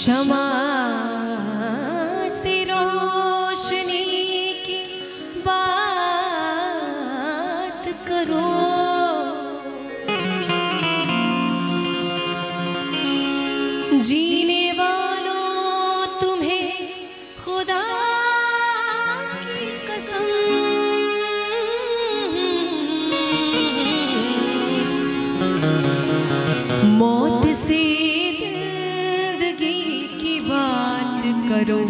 शमा से रोशनी की बात करो, जीने वालों तुम्हें खुदा की कसम मौत से जिंदगी की बात करो।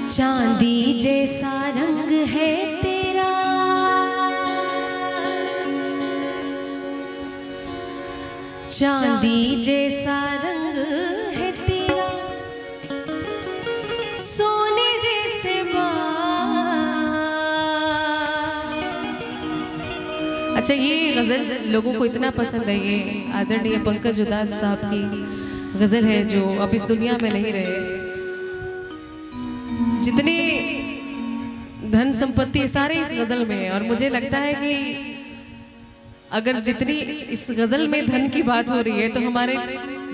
चांदी जैसा रंग है तेरा, चांदी जैसा रंग है तेरा, सोने जैसे बाल। अच्छा, ये गजल लोगों को इतना पसंद है, ये आदरणीय पंकज उदास साहब की गजल है जो अब इस दुनिया में नहीं रहे। जितने धन संपत्ति सारे इस गजल में है, और मुझे लगता है कि अगर जितनी इस गजल में धन की बात हो रही है तो हमारे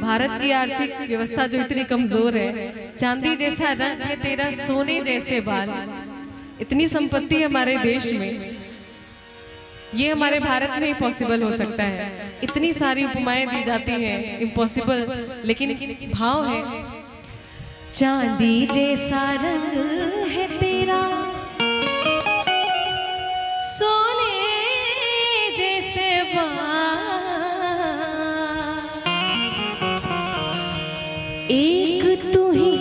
भारत की आर्थिक व्यवस्था जो इतनी कमजोर है, चांदी जैसा रंग है तेरा, सोने जैसे बाल, इतनी संपत्ति हमारे देश में, ये हमारे भारत में ही पॉसिबल हो सकता है। इतनी सारी उपमाएं दी जाती हैं इम्पॉसिबल, लेकिन भाव है चांदी जैसा रंग है तेरा, सोने जैसे बाल, एक तू ही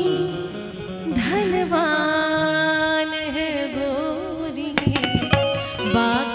धनवान है गोरी, बाकी